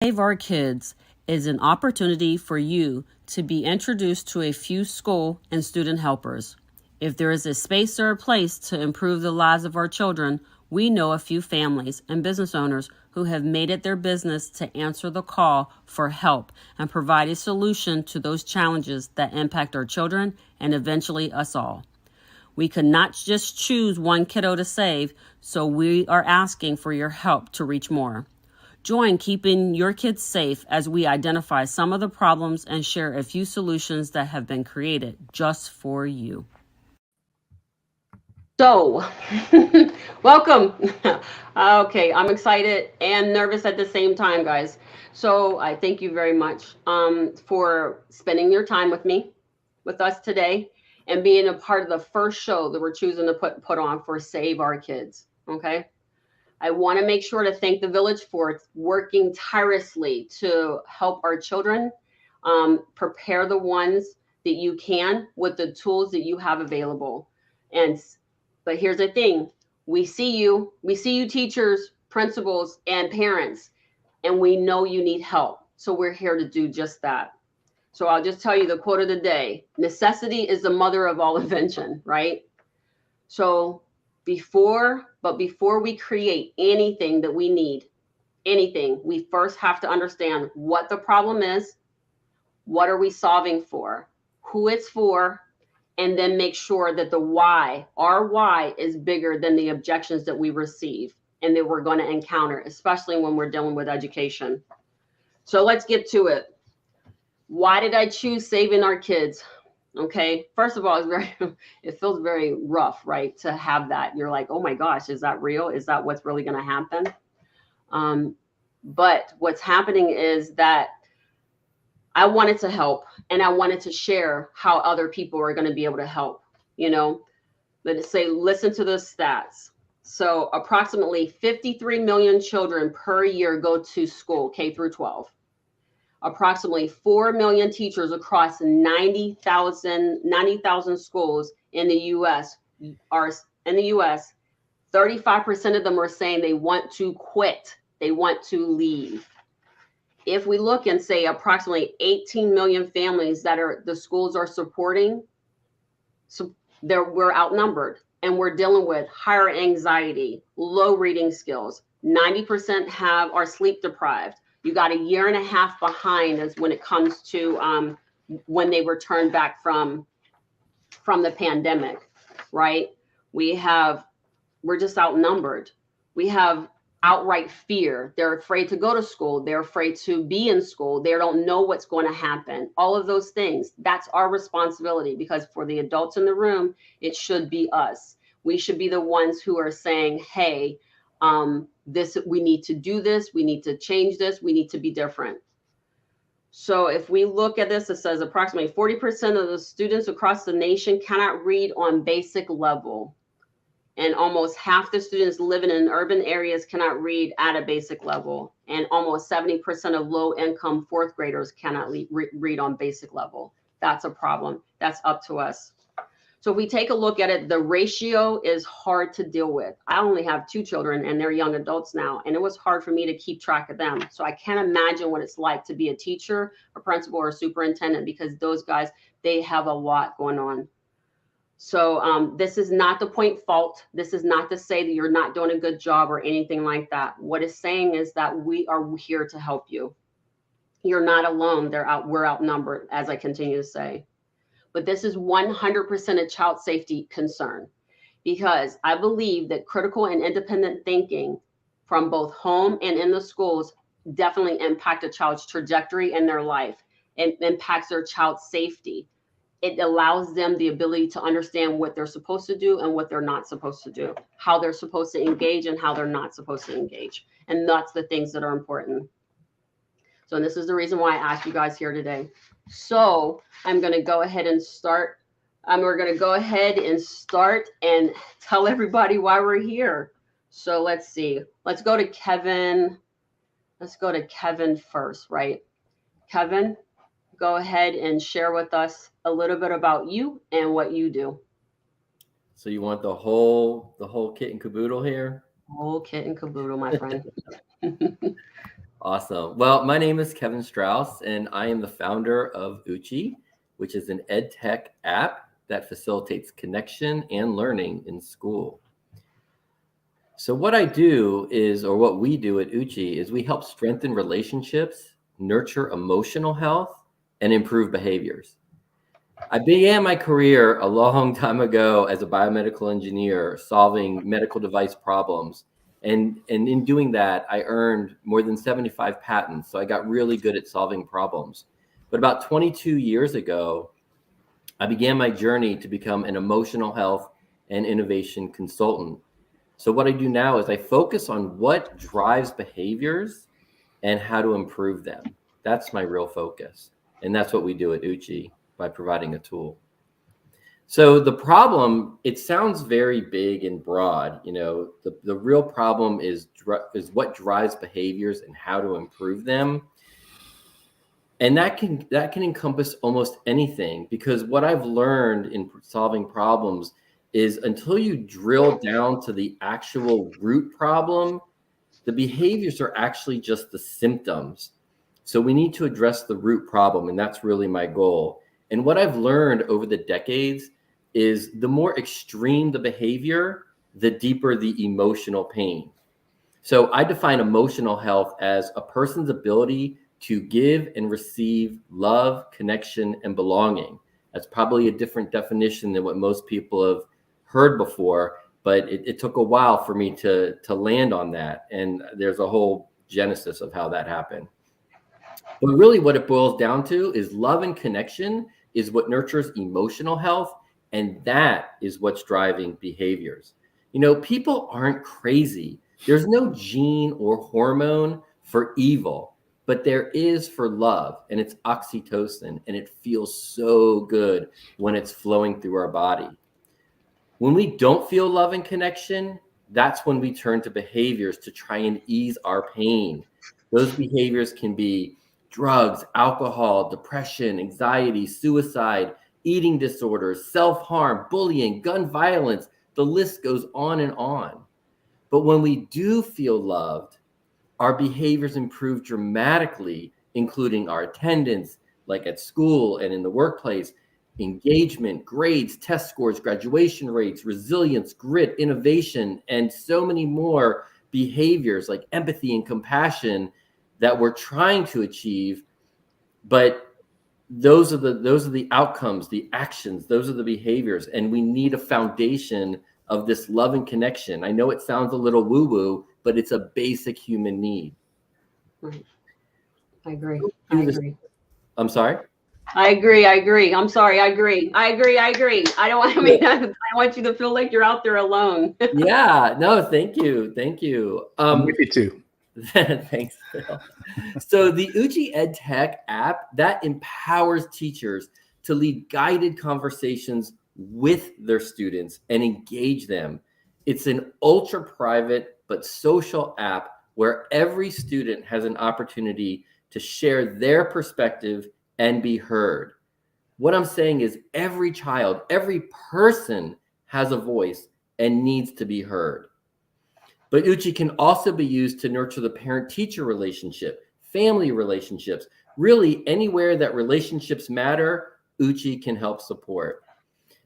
Save Our Kids is an opportunity for you to be introduced to a few school and student helpers. If there is a space or a place to improve the lives of our children, we know a few families and business owners who have made it their business to answer the call for help and provide a solution to those challenges that impact our children and eventually us all. We could not just choose one kiddo to save, so we are asking for your help to reach more. Join Keeping Your Kids Safe as we identify some of the problems and share a few solutions that have been created just for you. So, welcome. Okay, I'm excited and nervous at the same time, guys. So I thank you very much for spending your time with us today, and being a part of the first show that we're choosing to put on for Save Our Kids. Okay. I want to make sure to thank the Village for working tirelessly to help our children, prepare the ones that you can with the tools that you have available. But here's the thing: we see you teachers, principals, and parents, and we know you need help. So we're here to do just that. So I'll just tell you the quote of the day: necessity is the mother of all invention, right? So before we create anything that we need, we first have to understand what the problem is, what are we solving for, who it's for, and then make sure that our why is bigger than the objections that we receive and that we're going to encounter, especially when we're dealing with education. So let's get to it. Why did I choose Saving Our Kids? Okay, first of all, it feels very rough, right? To have that. You're like, oh my gosh, is that real? Is that what's really going to happen? But what's happening is that I wanted to help, and I wanted to share how other people are going to be able to help. Let's say, listen to the stats. So approximately 53 million children per year go to school, K through 12. Approximately 4 million teachers across 90,000 schools in the U.S. 35% of them are saying they want to quit. They want to leave. If we look and say approximately 18 million families that the schools are supporting, so we're outnumbered, and we're dealing with higher anxiety, low reading skills. 90% are sleep deprived. You got a year and a half behind as when it comes to when they return back from the pandemic, right? We're just outnumbered. We have outright fear. They're afraid to go to school. They're afraid to be in school. They don't know what's going to happen. All of those things, that's our responsibility, because for the adults in the room, it should be us. We should be the ones who are saying, hey, we need to do this. We need to change this. We need to be different. So if we look at this, it says approximately 40% of the students across the nation cannot read on basic level. And almost half the students living in urban areas cannot read at a basic level. And almost 70% of low-income fourth graders cannot read on basic level. That's a problem. That's up to us. So if we take a look at it, the ratio is hard to deal with. I only have 2 children, and they're young adults now, and it was hard for me to keep track of them. So I can't imagine what it's like to be a teacher, a principal, or a superintendent, because those guys, they have a lot going on. So this is not to point fault. This is not to say that you're not doing a good job or anything like that. What it's saying is that we are here to help you. You're not alone. We're outnumbered, as I continue to say. But this is 100% a child safety concern, because I believe that critical and independent thinking from both home and in the schools definitely impact a child's trajectory in their life. It impacts their child's safety. It allows them the ability to understand what they're supposed to do and what they're not supposed to do, how they're supposed to engage and how they're not supposed to engage. And that's the things that are important. So this is the reason why I asked you guys here today. So I'm going to go ahead and start. We're going to go ahead and start and tell everybody why we're here. So let's see. Let's go to Kevin. Let's go to Kevin first, right? Kevin, go ahead and share with us a little bit about you and what you do. So you want the whole kit and caboodle here? Whole kit and caboodle, my friend. Awesome. Well, my name is Kevin Strauss, and I am the founder of Uchi, which is an ed tech app that facilitates connection and learning in school. So what I do is, or what we do at Uchi is we help strengthen relationships, nurture emotional health, and improve behaviors. I began my career a long time ago as a biomedical engineer solving medical device problems. And in doing that, I earned more than 75 patents. So I got really good at solving problems. But about 22 years ago, I began my journey to become an emotional health and innovation consultant. So what I do now is I focus on what drives behaviors and how to improve them. That's my real focus. And that's what we do at Uchi by providing a tool. So the problem, it sounds very big and broad. The real problem is what drives behaviors and how to improve them. And that can encompass almost anything, because what I've learned in solving problems is until you drill down to the actual root problem, the behaviors are actually just the symptoms. So we need to address the root problem, and that's really my goal. And what I've learned over the decades is the more extreme the behavior, the deeper the emotional pain. So I define emotional health as a person's ability to give and receive love, connection, and belonging. That's probably a different definition than what most people have heard before, but it took a while for me to land on that. And there's a whole genesis of how that happened. But really what it boils down to is love and connection is what nurtures emotional health, and that is what's driving behaviors. People aren't crazy. There's no gene or hormone for evil, but there is for love, and it's oxytocin, and it feels so good when it's flowing through our body. When we don't feel love and connection, that's when we turn to behaviors to try and ease our pain. Those behaviors can be drugs, alcohol, depression, anxiety, suicide, eating disorders, self-harm, bullying, gun violence. The list goes on and on. But when we do feel loved, our behaviors improve dramatically, including our attendance, like at school and in the workplace, engagement, grades, test scores, graduation rates, resilience, grit, innovation, and so many more behaviors like empathy and compassion that we're trying to achieve. But those are the outcomes, the actions, those are the behaviors, and we need a foundation of this love and connection. I know it sounds a little woo-woo, but it's a basic human need. Right. I agree. I agree. I'm sorry? I agree. I'm sorry. I agree. I don't want I want you to feel like you're out there alone. Yeah, no, thank you. I'm with you too. Thanks, Phil. So the Uchi EdTech app that empowers teachers to lead guided conversations with their students and engage them. It's an ultra private but social app where every student has an opportunity to share their perspective and be heard. What I'm saying is every child, every person has a voice and needs to be heard. But Uchi can also be used to nurture the parent-teacher relationship, family relationships, really anywhere that relationships matter, Uchi can help support.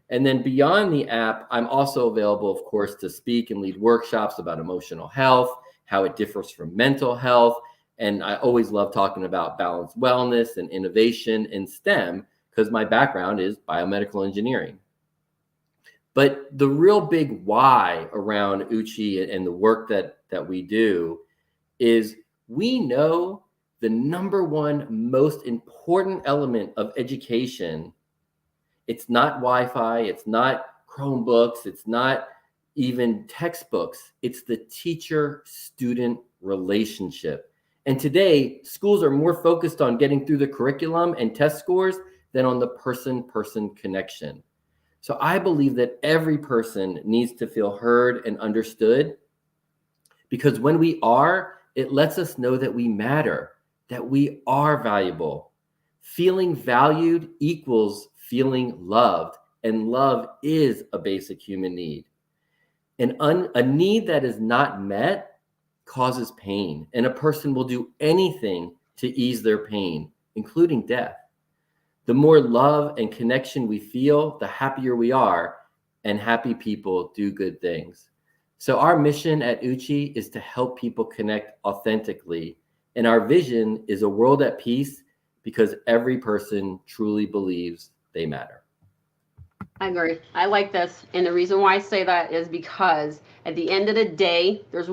And then beyond the app, I'm also available, of course, to speak and lead workshops about emotional health, how it differs from mental health. And I always love talking about balanced wellness and innovation in STEM because my background is biomedical engineering. But the real big why around Uchi and the work that we do is we know the number one most important element of education. It's not Wi-Fi, it's not Chromebooks, it's not even textbooks. It's the teacher-student relationship. And today, schools are more focused on getting through the curriculum and test scores than on the person-person connection. So I believe that every person needs to feel heard and understood, because when we are, it lets us know that we matter, that we are valuable. Feeling valued equals feeling loved, and love is a basic human need. And a need that is not met causes pain, and a person will do anything to ease their pain, including death. The more love and connection we feel, the happier we are, and happy people do good things. So our mission at Uchi is to help people connect authentically, and our vision is a world at peace because every person truly believes they matter. I agree. I like this. And the reason why I say that is because at the end of the day, there's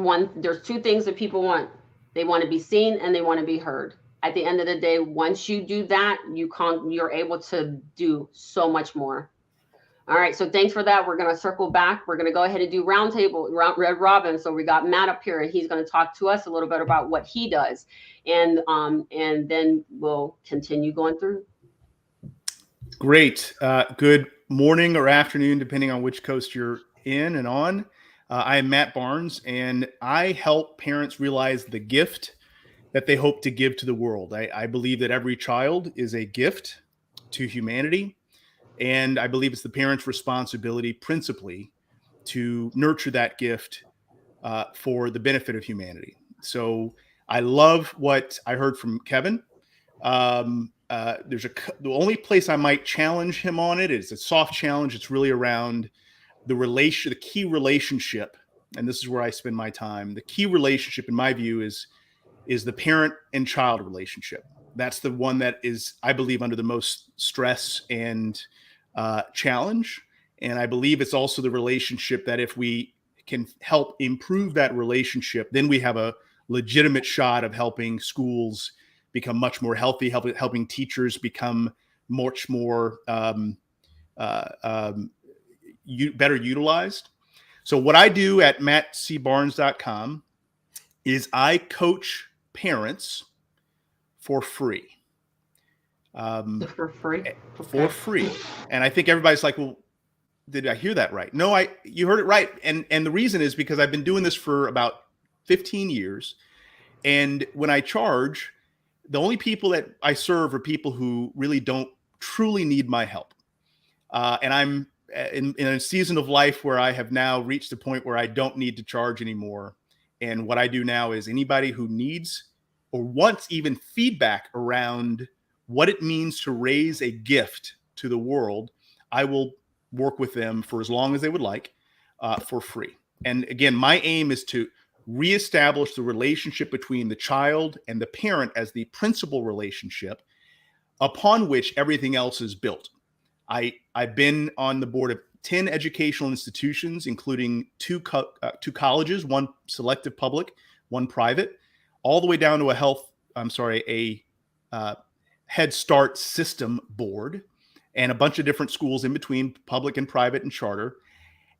two things that people want. They want to be seen and they want to be heard. At the end of the day, once you do that, you're able to do so much more. All right. So thanks for that. We're going to circle back. We're going to go ahead and do Red Robin. So we got Matt up here and he's going to talk to us a little bit about what he does. And then we'll continue going through. Great. Good morning or afternoon, depending on which coast you're in and on. I am Matt Barnes, and I help parents realize the gift that they hope to give to the world. I believe that every child is a gift to humanity, and I believe it's the parent's responsibility, principally, to nurture that gift for the benefit of humanity. So I love what I heard from Kevin. The only place I might challenge him on it is a soft challenge. It's really around the key relationship. And this is where I spend my time. The key relationship, in my view, is the parent and child relationship. That's the one that is, I believe, under the most stress and challenge. And I believe it's also the relationship that if we can help improve that relationship, then we have a legitimate shot of helping schools become much more healthy, helping teachers become much more better utilized. So what I do at mattcbarnes.com is I coach parents for free. For free? For free. And I think everybody's like, well, did I hear that right? No, you heard it right. And the reason is because I've been doing this for about 15 years. And when I charge, the only people that I serve are people who really don't truly need my help. And I'm in a season of life where I have now reached a point where I don't need to charge anymore. And what I do now is anybody who needs or wants even feedback around what it means to raise a gift to the world, I will work with them for as long as they would like for free. And again, my aim is to reestablish the relationship between the child and the parent as the principal relationship upon which everything else is built. I've been on the board of 10 educational institutions, including two colleges, one selective public, one private, all the way down to a Head Start system board, and a bunch of different schools in between, public and private and charter.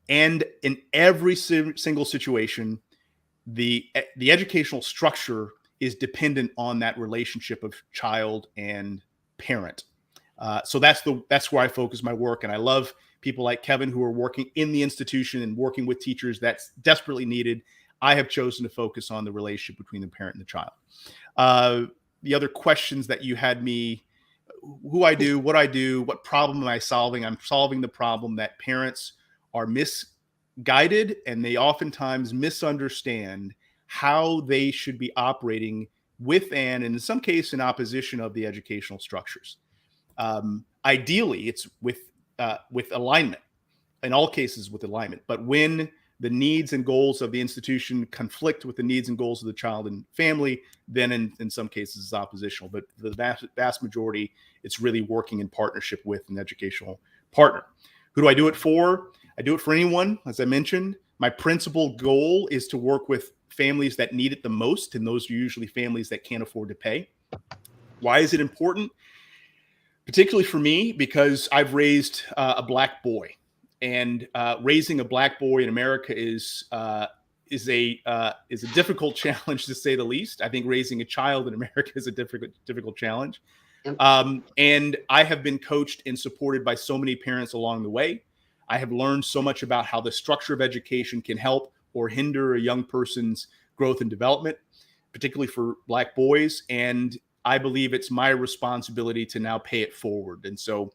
And in every single situation, the educational structure is dependent on that relationship of child and parent. So that's where I focus my work. And I love people like Kevin who are working in the institution and working with teachers that's desperately needed. I have chosen to focus on the relationship between the parent and the child. The other questions that you had me, who I do, what problem am I solving? I'm solving the problem that parents are misguided and they oftentimes misunderstand how they should be operating with and in some case in opposition of the educational structures. Ideally, it's with alignment, in all cases with alignment. But when the needs and goals of the institution conflict with the needs and goals of the child and family, then in some cases it's oppositional. But the vast majority, it's really working in partnership with an educational partner. Who do I do it for? I do it for anyone, as I mentioned. My principal goal is to work with families that need it the most, and those are usually families that can't afford to pay. Why is it important? Particularly for me, because I've raised a Black boy, and raising a Black boy in America is a difficult challenge, to say the least. I think raising a child in America is a difficult challenge. And I have been coached and supported by so many parents along the way. I have learned so much about how the structure of education can help or hinder a young person's growth and development, particularly for Black boys. And I believe it's my responsibility to now pay it forward. And so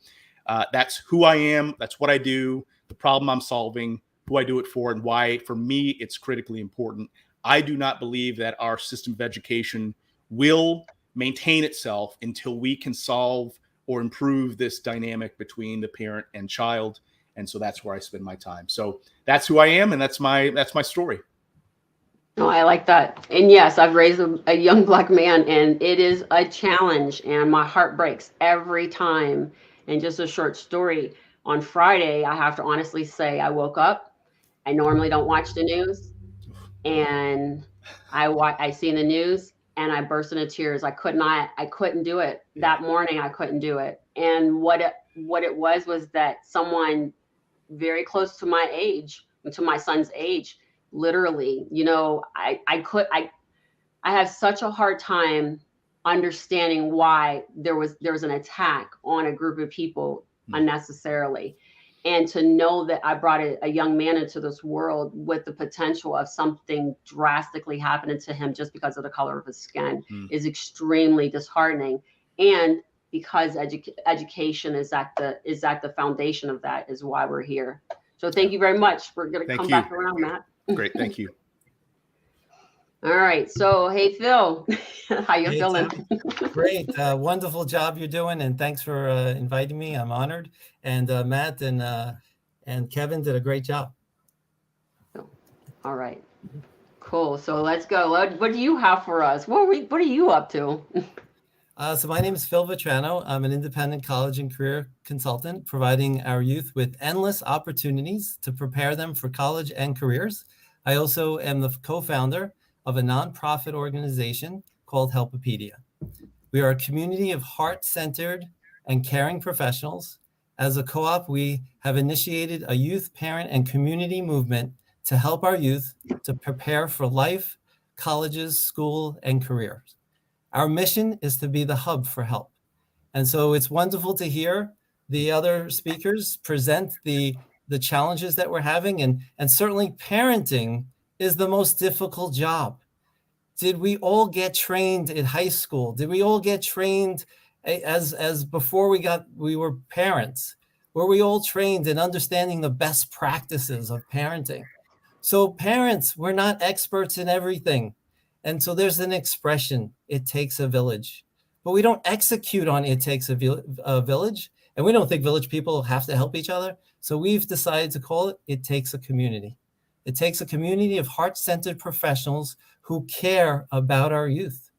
that's who I am. That's what I do, the problem I'm solving, who I do it for, and why, for me, it's critically important. I do not believe that our system of education will maintain itself until we can solve or improve this dynamic between the parent and child. And so that's where I spend my time. So that's who I am, and that's my story. No, I like that. And yes, I've raised a young Black man, and it is a challenge, and my heart breaks every time. And just a short story, on Friday, I have to honestly say, I woke up. I normally don't watch the news, and I seen the news, and I burst into tears. I couldn't do it. That morning, I couldn't do it. And what it was that someone very close to my age, to my son's age, literally, I have such a hard time understanding why there was an attack on a group of people unnecessarily. And to know that I brought a young man into this world with the potential of something drastically happening to him just because of the color of his skin is extremely disheartening. And because education is at the foundation of that, is why we're here. So thank you very much. We're going to come back around, Matt. Great. Thank you. All right. So, hey, Phil, how you feeling? Great. Wonderful job you're doing. And thanks for inviting me. I'm honored. And Matt and Kevin did a great job. All right. Cool. So let's go. What do you have for us? What are you up to? So my name is Phil Vetrano. I'm an independent college and career consultant, providing our youth with endless opportunities to prepare them for college and careers. I also am the co-founder of a nonprofit organization called Helpopedia. We are a community of heart-centered and caring professionals. As a co-op, we have initiated a youth, parent, and community movement to help our youth to prepare for life, colleges, school, and careers. Our mission is to be the hub for help. And so it's wonderful to hear the other speakers present the challenges that we're having. And certainly parenting is the most difficult job. Did we all get trained in high school? Did we all get trained as before we were parents? Were we all trained in understanding the best practices of parenting? So parents, we're not experts in everything. And so there's an expression, it takes a village. But we don't execute on it takes a village. And we don't think village people have to help each other. So we've decided to call it takes a community. It takes a community of heart-centered professionals who care about our youth.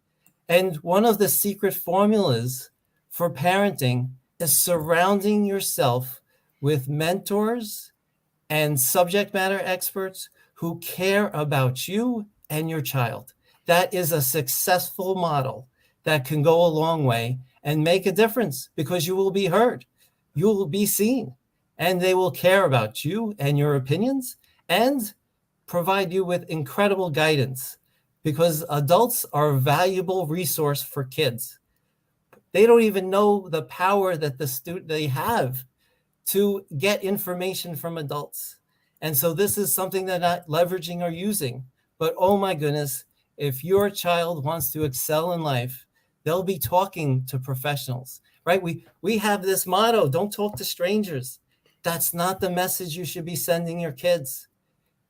And one of the secret formulas for parenting is surrounding yourself with mentors and subject matter experts who care about you and your child. That is a successful model that can go a long way and make a difference, because you will be heard, you will be seen, and they will care about you and your opinions and provide you with incredible guidance, because adults are a valuable resource for kids. They don't even know the power that they have to get information from adults. And so this is something they're not leveraging or using. But oh my goodness, if your child wants to excel in life, they'll be talking to professionals, right? We have this motto, don't talk to strangers. That's not the message you should be sending your kids.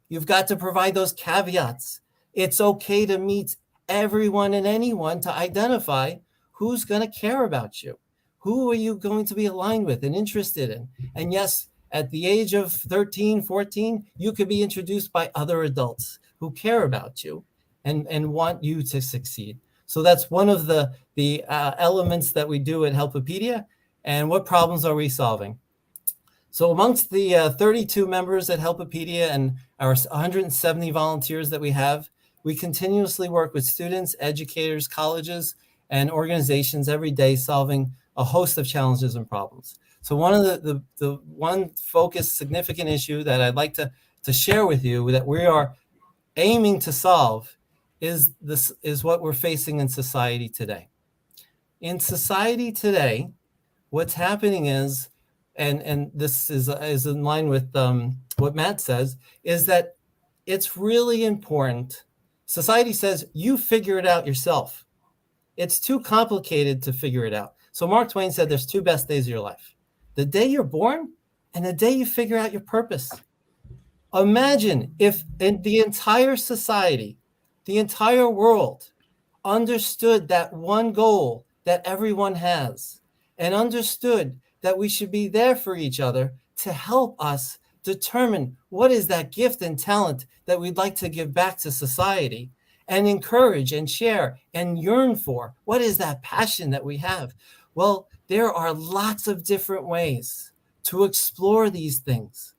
You've got to provide those caveats. It's okay to meet everyone and anyone to identify who's going to care about you. Who are you going to be aligned with and interested in? And yes, at the age of 13, 14, you could be introduced by other adults who care about you and want you to succeed. So that's one of the elements that we do at Helpopedia. And what problems are we solving? So amongst the 32 members at Helpopedia and our 170 volunteers that we have, we continuously work with students, educators, colleges, and organizations every day, solving a host of challenges and problems. So one of the one focused significant issue that I'd like to share with you that we are aiming to solve is what we're facing in society today. In society today, what's happening is, and this is in line with what Matt says, is that it's really important. Society says, you figure it out yourself. It's too complicated to figure it out. So Mark Twain said there's two best days of your life: the day you're born and the day you figure out your purpose. Imagine if in the entire society the entire world understood that one goal that everyone has and understood that we should be there for each other to help us determine what is that gift and talent that we'd like to give back to society and encourage and share and yearn for. What is that passion that we have? Well, there are lots of different ways to explore these things.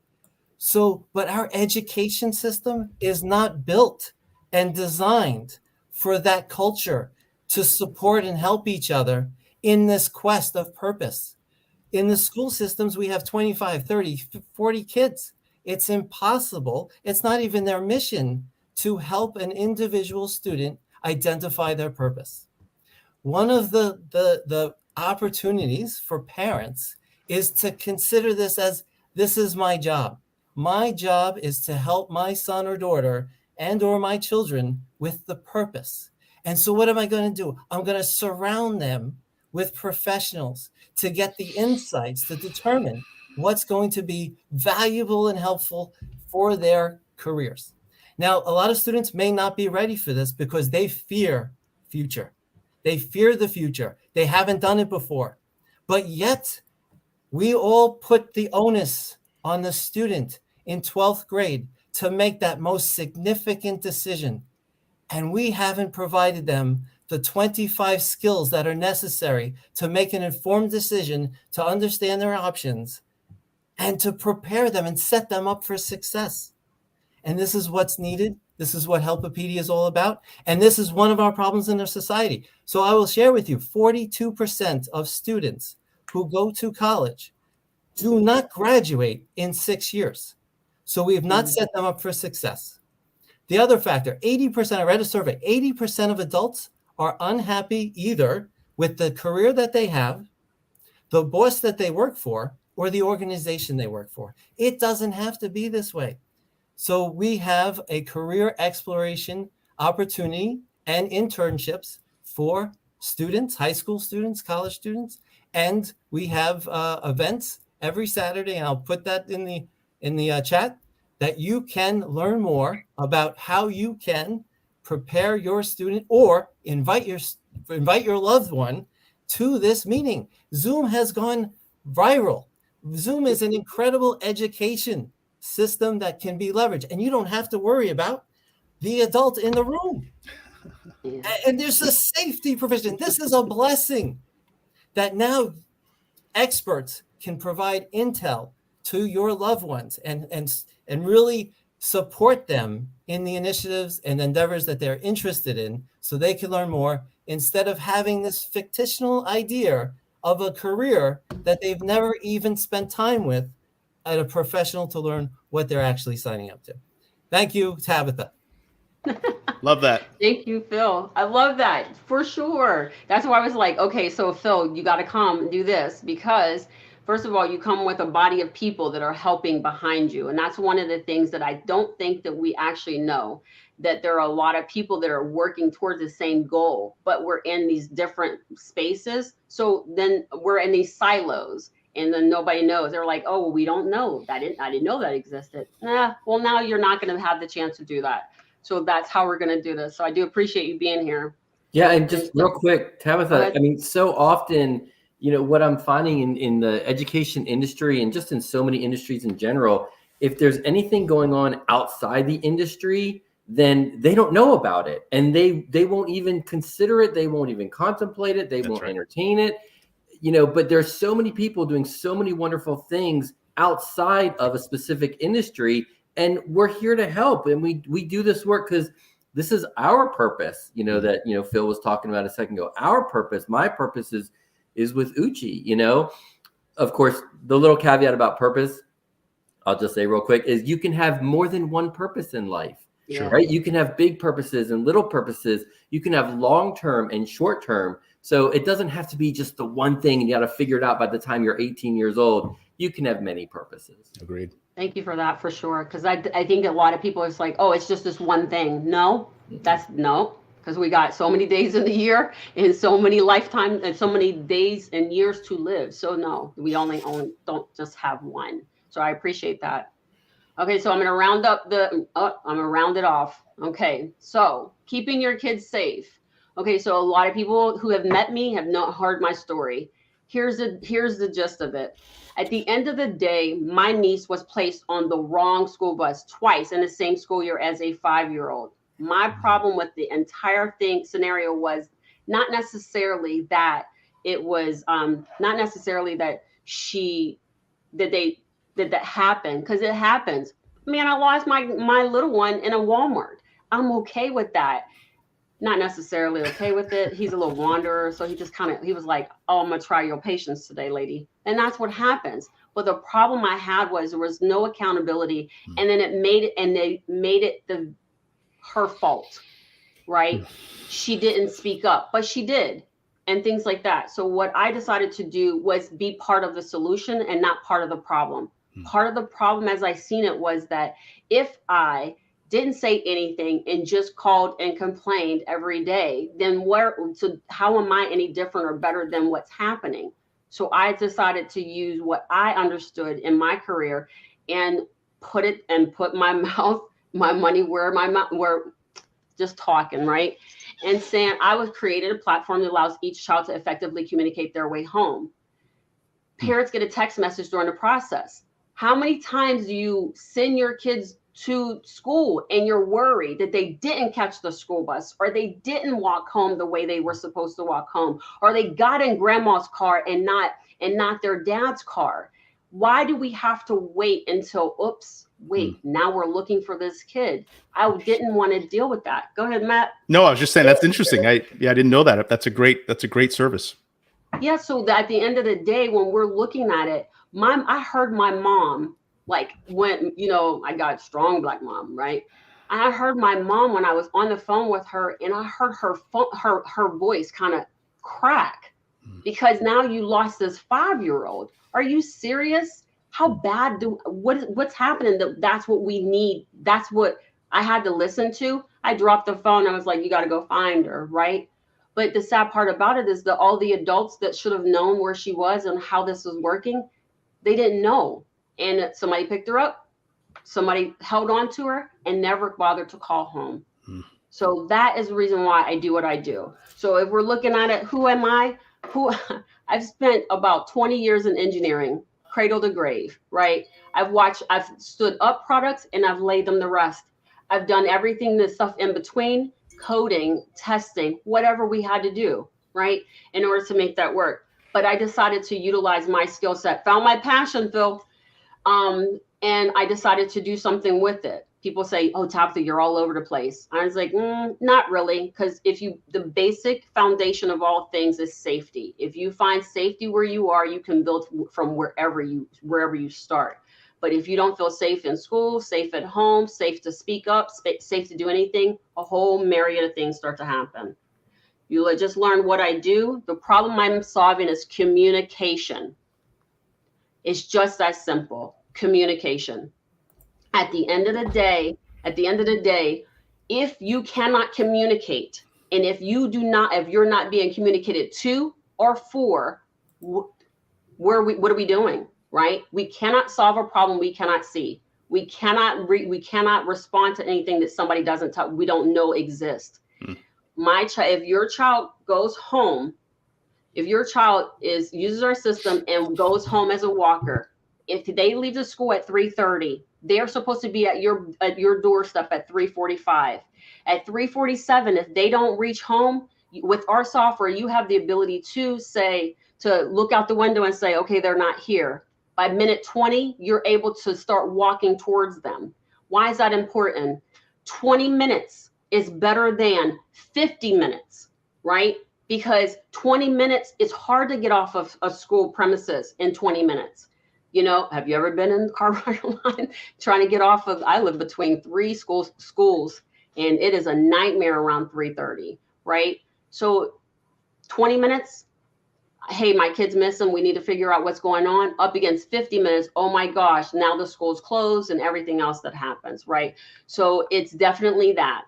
So, but our education system is not built and designed for that culture to support and help each other in this quest of purpose. In the school systems, we have 25, 30, 40 kids. It's impossible. It's not even their mission to help an individual student identify their purpose. One of the opportunities for parents is to consider this as, this is my job. My job is to help my son or daughter and or my children with the purpose. And so what am I going to do? I'm going to surround them with professionals to get the insights to determine what's going to be valuable and helpful for their careers. Now, a lot of students may not be ready for this because they fear future. They fear the future. They haven't done it before. But yet, we all put the onus on the student in 12th grade to make that most significant decision. And we haven't provided them the 25 skills that are necessary to make an informed decision, to understand their options, and to prepare them and set them up for success. And this is what's needed. This is what Helpopedia is all about. And this is one of our problems in our society. So I will share with you, 42% of students who go to college do not graduate in 6 years. So we have not set them up for success. The other factor, 80%, I read a survey, 80% of adults are unhappy either with the career that they have, the boss that they work for, or the organization they work for. It doesn't have to be this way. So we have a career exploration opportunity and internships for students, high school students, college students, and we have events every Saturday, and I'll put that in the chat, that you can learn more about how you can prepare your student or invite your loved one to this meeting. Zoom has gone viral. Zoom is an incredible education system that can be leveraged, and you don't have to worry about the adult in the room. And there's a safety provision. This is a blessing that now experts can provide intel to your loved ones and really support them in the initiatives and endeavors that they're interested in so they can learn more, instead of having this fictional idea of a career that they've never even spent time with at a professional to learn what they're actually signing up to. Thank you, Tabitha. Love that. Thank you, Phil. I love that for sure. That's why I was like, okay, so Phil, you got to come and do this, because first of all, you come with a body of people that are helping behind you. And that's one of the things that I don't think that we actually know, that there are a lot of people that are working towards the same goal, but we're in these different spaces. So then we're in these silos, and then nobody knows. They're like, oh, well, we don't know. I didn't know that existed. Well, now you're not going to have the chance to do that. So that's how we're going to do this. So I do appreciate you being here. Yeah, and just real quick, Tabitha, I mean, so often, you know, what I'm finding in the education industry and just in so many industries in general, if there's anything going on outside the industry, then they don't know about it, and they won't even consider it. They won't even contemplate it. They won't entertain it, you know, but there's so many people doing so many wonderful things outside of a specific industry, and we're here to help. And we do this work because this is our purpose, you know, that, you know, Phil was talking about a second ago. Our purpose, my purpose is with Uchi, you know. Of course, the little caveat about purpose, I'll just say real quick, is you can have more than one purpose in life. Sure. Right? You can have big purposes and little purposes. You can have long-term and short-term. So it doesn't have to be just the one thing and you got to figure it out by the time you're 18 years old. You can have many purposes. Agreed. Thank you for that, for sure. Because I think a lot of people are just like, oh, it's just this one thing. No, because we got so many days in the year and so many lifetimes and so many days and years to live. So no, we only don't just have one. So I appreciate that. Okay, so I'm gonna round up I'm gonna round it off. Okay, so keeping your kids safe. Okay, so a lot of people who have met me have not heard my story. Here's the gist of it. At the end of the day, my niece was placed on the wrong school bus twice in the same school year as a 5-year-old. My problem with the entire scenario was not necessarily that it was not necessarily that that happened, because it happens. Man, I lost my little one in a Walmart. I'm okay with that. Not necessarily okay with it. He's a little wanderer, so he was like, "Oh, I'm gonna try your patience today, lady," and that's what happens. But the problem I had was there was no accountability, and then they made it her fault, right? She didn't speak up, but she did, and things like that. So what I decided to do was be part of the solution and not part of the problem. Part of the problem, as I seen it, was that if I didn't say anything and just called and complained every day, then how am I any different or better than what's happening? So I decided to use what I understood in my career and put my money where just talking, right? And saying created a platform that allows each child to effectively communicate their way home. Parents get a text message during the process. How many times do you send your kids to school and you're worried that they didn't catch the school bus, or they didn't walk home the way they were supposed to walk home, or they got in grandma's car and not their dad's car? Why do we have to wait until, now we're looking for this kid? I didn't want to deal with that. Go ahead, Matt. No, I was just saying that's interesting. I didn't know that. That's a great service. Yeah. So at the end of the day, when we're looking at it, I heard my mom, like when, I got strong Black mom, right? I heard my mom when I was on the phone with her, and I heard her voice kind of crack, because now you lost this 5-year-old. Are you serious? How bad what's happening? That's what we need. That's what I had to listen to. I dropped the phone. I was like, you got to go find her, right? But the sad part about it is that all the adults that should have known where she was and how this was working, they didn't know. And somebody picked her up, somebody held on to her, and never bothered to call home. So that is the reason why I do what I do. So if we're looking at it, who am I? I've spent about 20 years in engineering, cradle to grave, right? I've stood up products and I've laid them to rest. I've done everything, the stuff in between, coding, testing, whatever we had to do, right? In order to make that work. But I decided to utilize my skill set, found my passion, Phil. And I decided to do something with it. People say, "Oh, Tabitha, you're all over the place." I was like, not really, because the basic foundation of all things is safety. If you find safety where you are, you can build from wherever you start. But if you don't feel safe in school, safe at home, safe to speak up, safe to do anything, a whole myriad of things start to happen. You just learn what I do. The problem I'm solving is communication. It's just that simple. Communication. At the end of the day, if you cannot communicate, and if you're not being communicated to or for, what are we doing, right? We cannot solve a problem we cannot see. We cannot respond to anything that somebody we don't know exists. If your child goes home, if your child uses our system and goes home as a walker, if they leave the school at 3:30, they're supposed to be at your doorstep at 3:45. At 3:47, if they don't reach home, with our software, you have the ability to look out the window and say, okay, they're not here. By minute 20, you're able to start walking towards them. Why is that important? 20 minutes is better than 50 minutes, right? Because 20 minutes, it's hard to get off of a school premises in 20 minutes. Have you ever been in the car line trying to get off of, I live between 3 schools, and it is a nightmare around 3:30, right? So 20 minutes, hey, my kid's missing, we need to figure out what's going on. Up against 50 minutes, oh my gosh, now the school's closed and everything else that happens, right? So it's definitely that.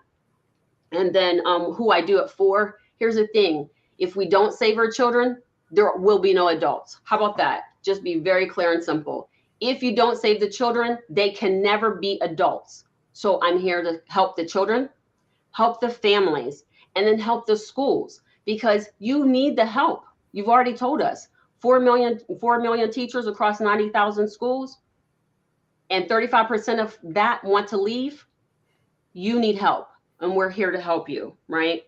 And then who I do it for, here's the thing. If we don't save our children, there will be no adults. How about that? Just be very clear and simple. If you don't save the children, they can never be adults. So I'm here to help the children, help the families, and then help the schools, because you need the help. You've already told us 4 million teachers across 90,000 schools, and 35% of that want to leave. You need help, and we're here to help you, right?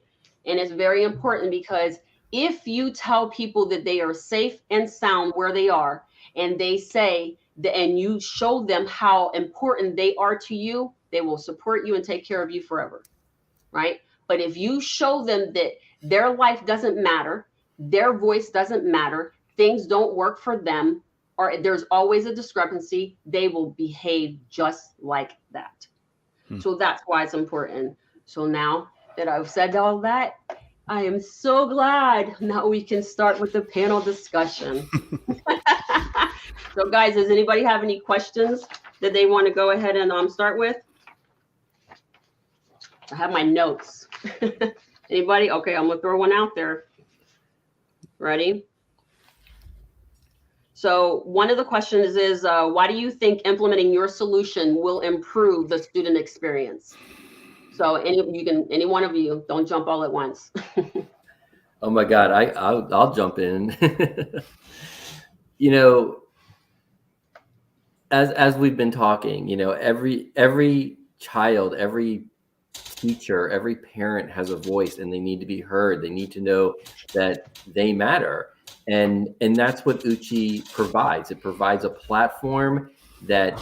And it's very important, because if you tell people that they are safe and sound where they are, and they say that, and you show them how important they are to you, they will support you and take care of you forever, right? But if you show them that their life doesn't matter, their voice doesn't matter, things don't work for them, or there's always a discrepancy, they will behave just like that. So that's why it's important. So now that I've said all that, I am so glad now we can start with the panel discussion. So guys, does anybody have any questions that they want to go ahead and start with? I have my notes. Anybody? Okay, I'm gonna throw one out there. Ready? So one of the questions is, why do you think implementing your solution will improve the student experience? So any one of you, don't jump all at once. Oh my God, I'll jump in. You know, as we've been talking, you know, every child, every teacher, every parent has a voice, and they need to be heard. They need to know that they matter. And that's what Uchi provides. It provides a platform that